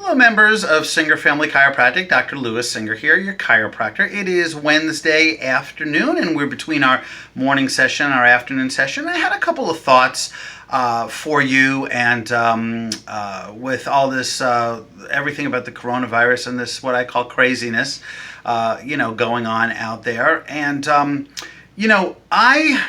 Hello, members of Singer Family Chiropractic. Dr. Lewis Singer here, your chiropractor. It is Wednesday afternoon, and we're between our morning session and our afternoon session. I had a couple of thoughts for you, and with all this, everything about the coronavirus and this, what I call craziness, going on out there. And, I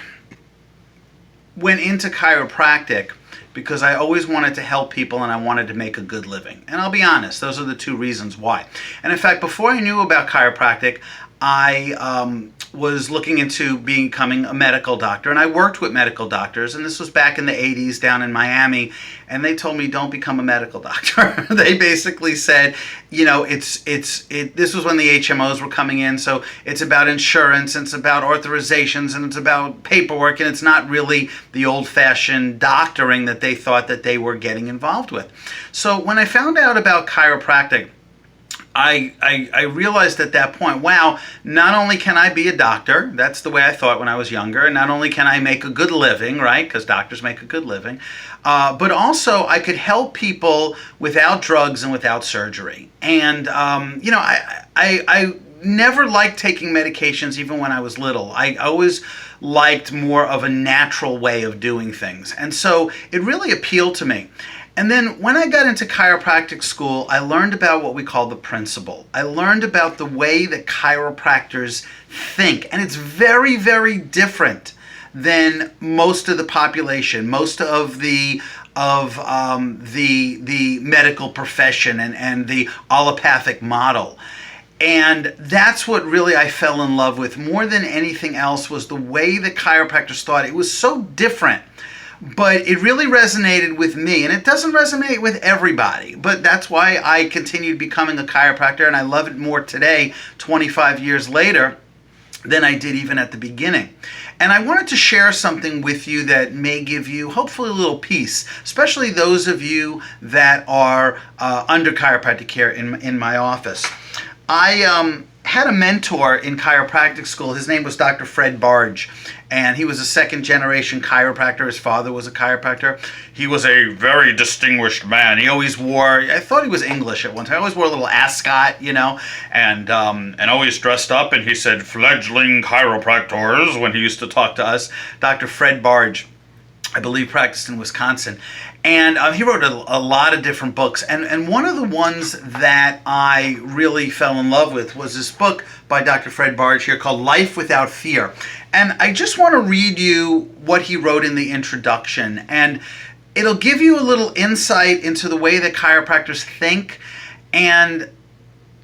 went into chiropractic because I always wanted to help people and I wanted to make a good living. And I'll be honest, those are the two reasons why. And in fact, before I knew about chiropractic, I was looking into becoming a medical doctor, and I worked with medical doctors, and this was back in the 80s down in Miami, and they told me, don't become a medical doctor. They basically said, this was when the HMOs were coming in, so it's about insurance, and it's about authorizations, and it's about paperwork, and it's not really the old-fashioned doctoring that they thought that they were getting involved with. So when I found out about chiropractic, I realized at that point, wow, not only can I be a doctor, that's the way I thought when I was younger, and not only can I make a good living, right, because doctors make a good living, but also I could help people without drugs and without surgery. And, I never liked taking medications even when I was little. I always liked more of a natural way of doing things. And so it really appealed to me. And then when I got into chiropractic school, I learned about what we call the principle. I learned about the way that chiropractors think. And it's very, very different than most of the population, most of the medical profession and the allopathic model. And that's what really I fell in love with more than anything else, was the way that chiropractors thought. It was so different. But it really resonated with me, and it doesn't resonate with everybody. But that's why I continued becoming a chiropractor, and I love it more today, 25 years later, than I did even at the beginning. And I wanted to share something with you that may give you, hopefully, a little peace, especially those of you that are under chiropractic care in my office. I had a mentor in chiropractic school. His name was Dr. Fred Barge, and he was a second-generation chiropractor. His father was a chiropractor. He was a very distinguished man. He always wore, I thought he was English at one time, he always wore a little ascot, and always dressed up, and he said, fledgling chiropractors, when he used to talk to us. Dr. Fred Barge, I believe, practiced in Wisconsin. And he wrote a lot of different books. And one of the ones that I really fell in love with was this book by Dr. Fred Barge here called Life Without Fear. And I just want to read you what he wrote in the introduction. And it'll give you a little insight into the way that chiropractors think. And,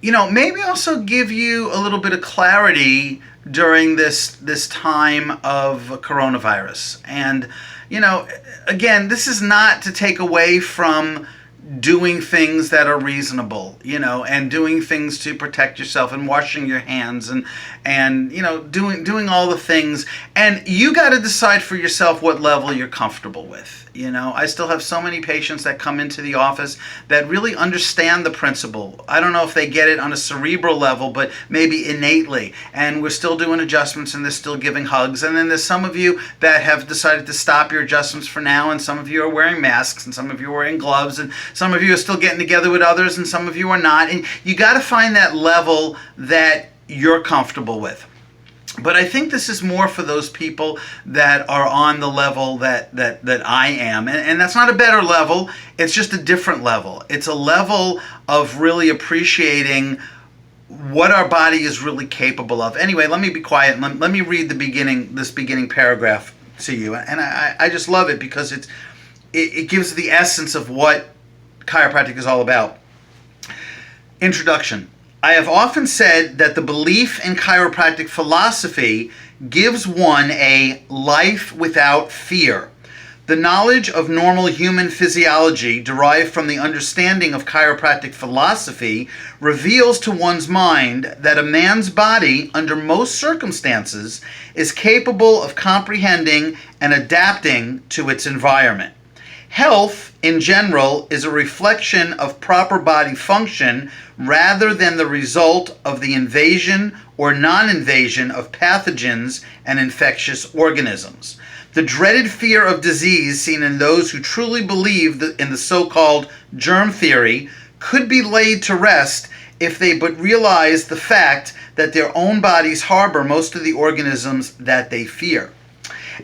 maybe also give you a little bit of clarity during this time of coronavirus. And, again, this is not to take away from doing things that are reasonable, and doing things to protect yourself and washing your hands and doing all the things. And you got to decide for yourself what level you're comfortable with. I still have so many patients that come into the office that really understand the principle. I don't know if they get it on a cerebral level, but maybe innately. And we're still doing adjustments, and they're still giving hugs. And then there's some of you that have decided to stop your adjustments for now, and some of you are wearing masks, and some of you are wearing gloves, and some of you are still getting together with others, and some of you are not. And you got to find that level that you're comfortable with. But I think this is more for those people that are on the level that I am. And that's not a better level. It's just a different level. It's a level of really appreciating what our body is really capable of. Anyway, let me be quiet. Let me read this beginning paragraph to you. And I just love it because it gives the essence of what chiropractic is all about. Introduction. I have often said that the belief in chiropractic philosophy gives one a life without fear. The knowledge of normal human physiology derived from the understanding of chiropractic philosophy reveals to one's mind that a man's body, under most circumstances, is capable of comprehending and adapting to its environment. Health, in general, is a reflection of proper body function rather than the result of the invasion or non-invasion of pathogens and infectious organisms. The dreaded fear of disease seen in those who truly believe in the so-called germ theory could be laid to rest if they but realize the fact that their own bodies harbor most of the organisms that they fear.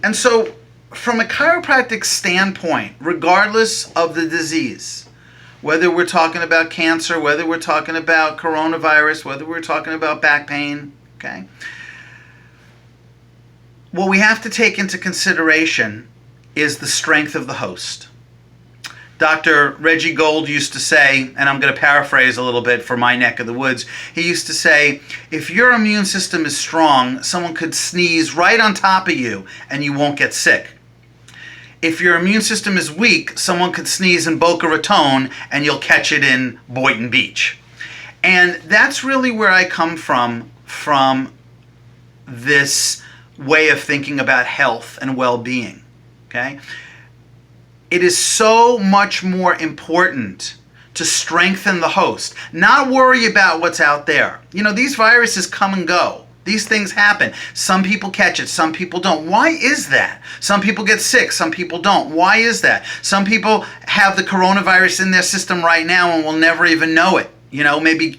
And so, from a chiropractic standpoint, regardless of the disease, whether we're talking about cancer, whether we're talking about coronavirus, whether we're talking about back pain, okay, what we have to take into consideration is the strength of the host. Dr. Reggie Gold used to say, and I'm going to paraphrase a little bit for my neck of the woods, he used to say, if your immune system is strong, someone could sneeze right on top of you and you won't get sick. If your immune system is weak, someone could sneeze in Boca Raton and you'll catch it in Boynton Beach. And that's really where I come from this way of thinking about health and well-being, okay? It is so much more important to strengthen the host, not worry about what's out there. You know, these viruses come and go. These things happen. Some people catch it, some people don't. Why is that? Some people get sick, some people don't. Why is that? Some people have the coronavirus in their system right now and will never even know it. You know, maybe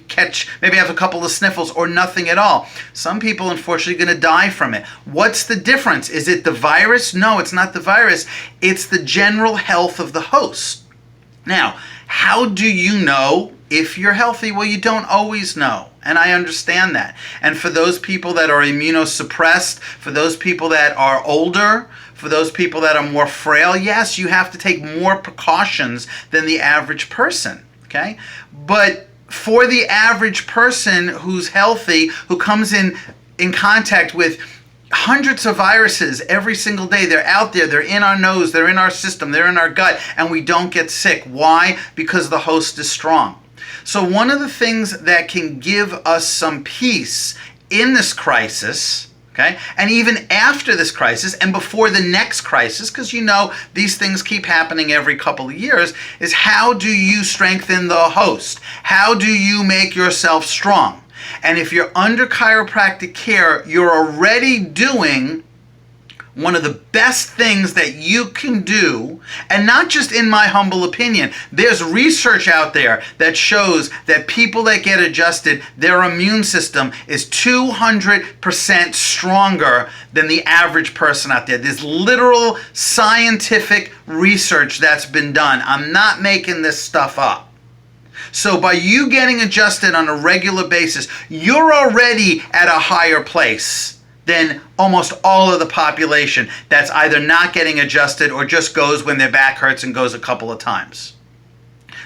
have a couple of sniffles or nothing at all. Some people, unfortunately, are going to die from it. What's the difference? Is it the virus? No, it's not the virus. It's the general health of the host. Now, how do you know if you're healthy? Well, you don't always know. And I understand that. And for those people that are immunosuppressed, for those people that are older, for those people that are more frail, yes, you have to take more precautions than the average person. Okay? But for the average person who's healthy, who comes in contact with hundreds of viruses every single day, they're out there, they're in our nose, they're in our system, they're in our gut, and we don't get sick. Why? Because the host is strong. So one of the things that can give us some peace in this crisis, okay, and even after this crisis and before the next crisis, because you know these things keep happening every couple of years, is how do you strengthen the host? How do you make yourself strong? And if you're under chiropractic care, you're already doing one of the best things that you can do, and not just in my humble opinion. There's research out there that shows that people that get adjusted, their immune system is 200% stronger than the average person out there. There's literal scientific research that's been done. I'm not making this stuff up. So by you getting adjusted on a regular basis, you're already at a higher place than almost all of the population that's either not getting adjusted or just goes when their back hurts and goes a couple of times.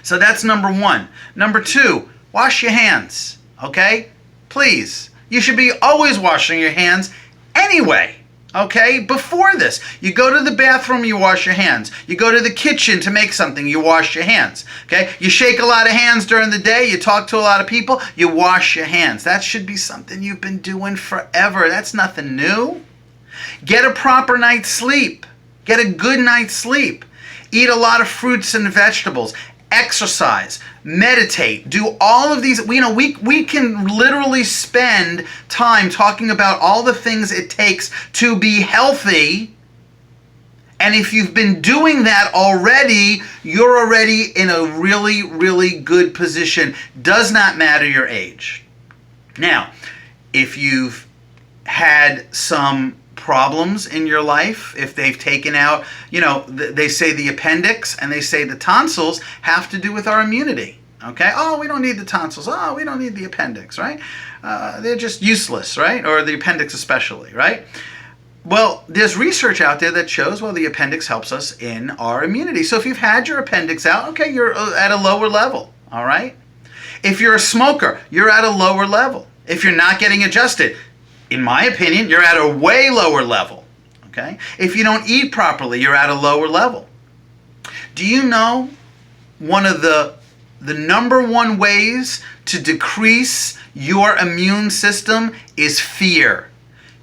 So that's number one. Number two, wash your hands, okay? Please. You should be always washing your hands anyway, okay? Before this, you go to the bathroom, you wash your hands. You go to the kitchen to make something, you wash your hands, okay? You shake a lot of hands during the day, you talk to a lot of people, you wash your hands. That should be something you've been doing forever. That's nothing new. Get a proper night's sleep. Get a good night's sleep. Eat a lot of fruits and vegetables. Exercise, meditate, do all of these. You know, we can literally spend time talking about all the things it takes to be healthy. And if you've been doing that already, you're already in a really, really good position. Does not matter your age. Now, if you've had some problems in your life, if they've taken out, you know, they say the appendix and they say the tonsils have to do with our immunity. Okay? Oh, we don't need the tonsils. Oh, we don't need the appendix, right? They're just useless, right? Or the appendix especially, right? Well, there's research out there that shows, well, the appendix helps us in our immunity. So if you've had your appendix out, okay, you're at a lower level, all right? If you're a smoker, you're at a lower level. If you're not getting adjusted, in my opinion, you're at a way lower level, okay? If you don't eat properly, you're at a lower level. Do you know one of the number one ways to decrease your immune system is fear?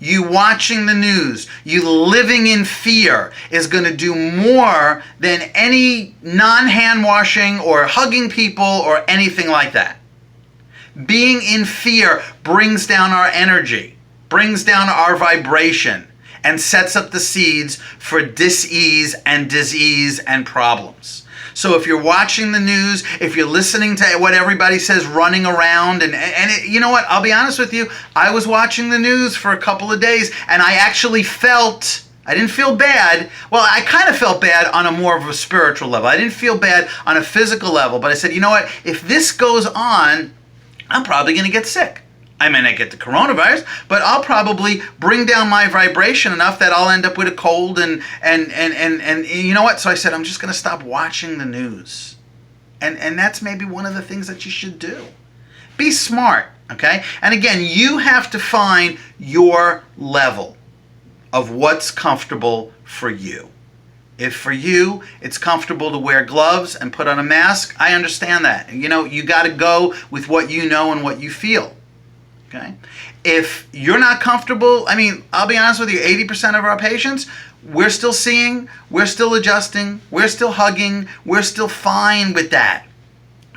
You watching the news, you living in fear is going to do more than any non-hand washing or hugging people or anything like that. Being in fear brings down our energy, brings down our vibration, and sets up the seeds for dis-ease and disease and problems. So if you're watching the news, if you're listening to what everybody says running around, and you know what, I'll be honest with you, I was watching the news for a couple of days, and I actually I didn't feel bad. Well, I kind of felt bad on a more of a spiritual level. I didn't feel bad on a physical level, but I said, you know what, if this goes on, I'm probably going to get sick. I may not get the coronavirus, but I'll probably bring down my vibration enough that I'll end up with a cold and you know what? So I said, I'm just going to stop watching the news. And that's maybe one of the things that you should do. Be smart, okay? And again, you have to find your level of what's comfortable for you. If for you, it's comfortable to wear gloves and put on a mask, I understand that. You know, you got to go with what you know and what you feel. Okay? If you're not comfortable, I mean, I'll be honest with you, 80% of our patients, we're still seeing, we're still adjusting, we're still hugging, we're still fine with that.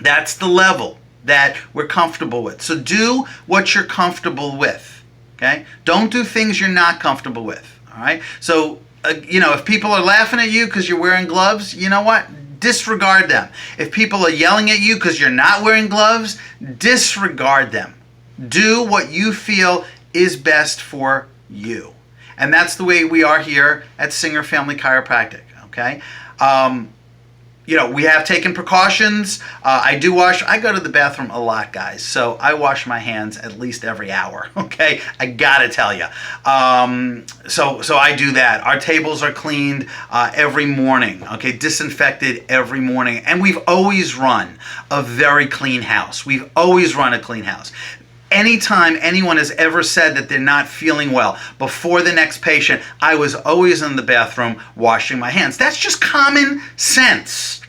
That's the level that we're comfortable with. So do what you're comfortable with. Okay? Don't do things you're not comfortable with. All right? So, you know, if people are laughing at you because you're wearing gloves, you know what? Disregard them. If people are yelling at you because you're not wearing gloves, disregard them. Do what you feel is best for you. And that's the way we are here at Singer Family Chiropractic, okay? You know, we have taken precautions. I go to the bathroom a lot, guys. So I wash my hands at least every hour, okay? I gotta tell you. So I do that. Our tables are cleaned every morning, okay? Disinfected every morning. And we've always run a very clean house. We've always run a clean house. Anytime anyone has ever said that they're not feeling well before the next patient, I was always in the bathroom washing my hands. That's just common sense.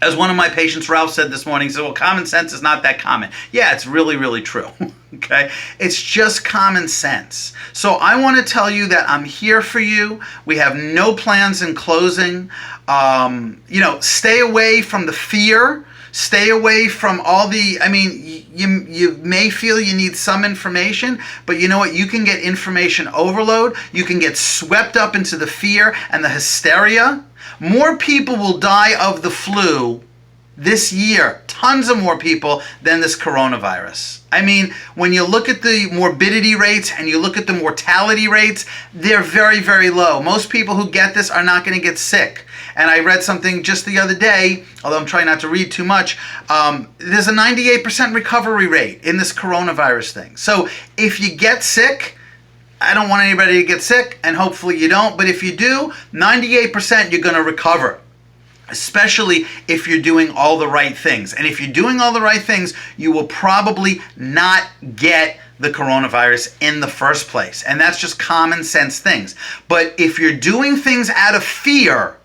As one of my patients, Ralph, said this morning, he said, well, common sense is not that common. Yeah, it's really, really true. Okay? It's just common sense. So I want to tell you that I'm here for you. We have no plans in closing. You know, stay away from the fear. Stay away from all the, I mean, you may feel you need some information, but you know what? You can get information overload. You can get swept up into the fear and the hysteria. More people will die of the flu this year, tons of more people, than this coronavirus. I mean, when you look at the morbidity rates and you look at the mortality rates, they're very, very low. Most people who get this are not going to get sick. And I read something just the other day, although I'm trying not to read too much, there's a 98% recovery rate in this coronavirus thing. So if you get sick, I don't want anybody to get sick, and hopefully you don't, but if you do, 98% you're going to recover, especially if you're doing all the right things. And if you're doing all the right things, you will probably not get the coronavirus in the first place. And that's just common sense things. But if you're doing things out of fear,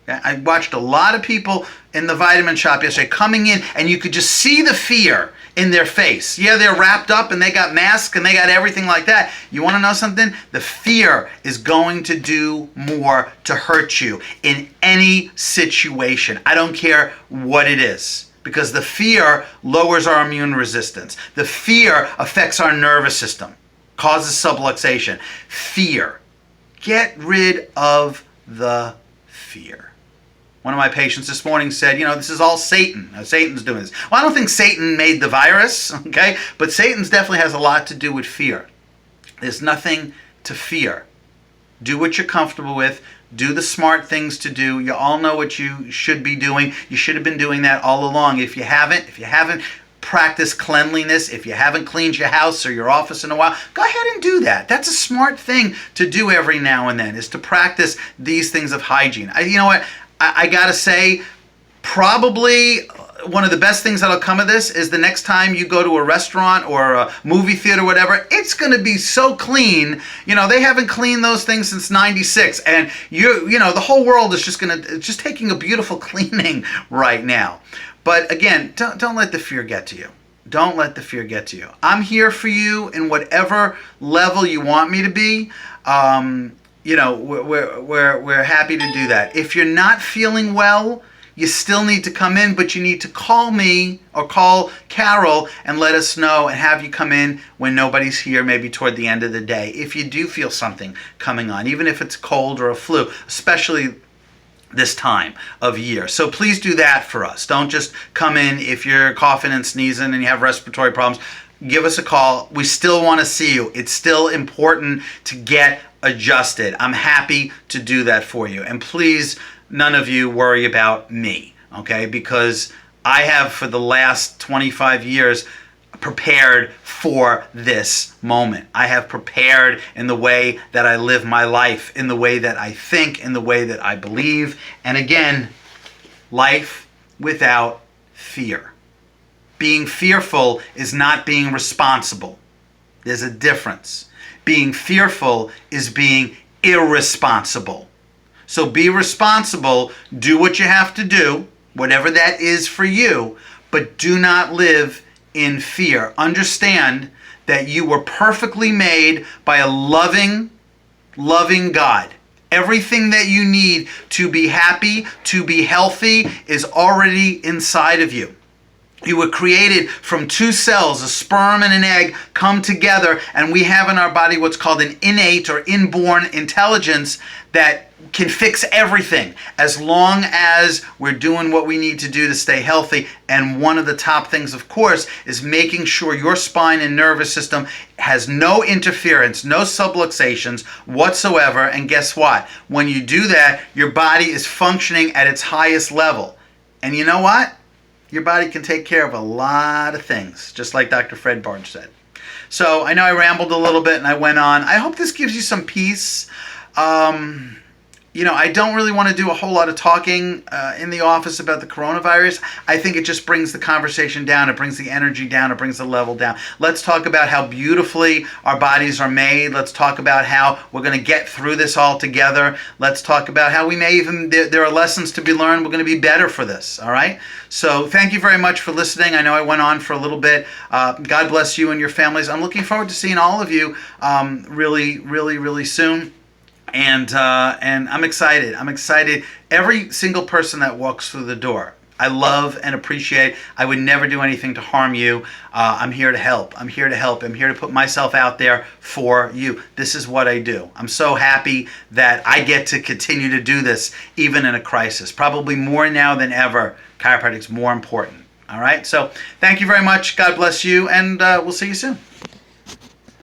I watched a lot of people in the vitamin shop yesterday coming in, and you could just see the fear in their face. Yeah, they're wrapped up and they got masks and they got everything like that. You want to know something? The fear is going to do more to hurt you in any situation. I don't care what it is, because the fear lowers our immune resistance. The fear affects our nervous system, causes subluxation. Fear. Get rid of the fear. One of my patients this morning said, you know, this is all Satan. Satan's doing this. Well, I don't think Satan made the virus, okay? But Satan's definitely has a lot to do with fear. There's nothing to fear. Do what you're comfortable with. Do the smart things to do. You all know what you should be doing. You should have been doing that all along. If you haven't practiced cleanliness, if you haven't cleaned your house or your office in a while, go ahead and do that. That's a smart thing to do every now and then, is to practice these things of hygiene. You know what? I gotta say, probably one of the best things that'll come of this is the next time you go to a restaurant or a movie theater or whatever, it's gonna be so clean. You know, they haven't cleaned those things since '96, and you know, the whole world is just taking a beautiful cleaning right now. But again, don't let the fear get to you. Don't let the fear get to you. I'm here for you in whatever level you want me to be. You know, we're happy to do that. If you're not feeling well, you still need to come in, but you need to call me or call Carol and let us know, and have you come in when nobody's here, maybe toward the end of the day. If you do feel something coming on, even if it's cold or a flu, especially this time of year. So please do that for us. Don't just come in if you're coughing and sneezing and you have respiratory problems. Give us a call. We still want to see you. It's still important to get adjusted. I'm happy to do that for you. And please, none of you worry about me, okay? Because I have, for the last 25 years, prepared for this moment. I have prepared in the way that I live my life, in the way that I think, in the way that I believe. And again, life without fear. Being fearful is not being responsible. There's a difference. Being fearful is being irresponsible. So be responsible, do what you have to do, whatever that is for you, but do not live in fear. Understand that you were perfectly made by a loving God. Everything that you need to be happy, to be healthy, is already inside of you. You were created from two cells, a sperm and an egg, come together, and we have in our body what's called an innate or inborn intelligence that can fix everything as long as we're doing what we need to do to stay healthy. And one of the top things, of course, is making sure your spine and nervous system has no interference, no subluxations whatsoever. And guess what? When you do that, your body is functioning at its highest level. And you know what? Your body can take care of a lot of things, just like Dr. Fred Barnes said. So I know I rambled a little bit and I went on. I hope this gives you some peace. I don't really want to do a whole lot of talking in the office about the coronavirus. I think it just brings the conversation down. It brings the energy down. It brings the level down. Let's talk about how beautifully our bodies are made. Let's talk about how we're going to get through this all together. Let's talk about how we may even, there are lessons to be learned. We're going to be better for this, all right? So thank you very much for listening. I know I went on for a little bit. God bless you and your families. I'm looking forward to seeing all of you really, really, really soon. And I'm excited. I'm excited. Every single person that walks through the door, I love and appreciate. I would never do anything to harm you. I'm here to help. I'm here to help. I'm here to put myself out there for you. This is what I do. I'm so happy that I get to continue to do this even in a crisis. Probably more now than ever, chiropractic's more important. All right? So thank you very much. God bless you, and we'll see you soon.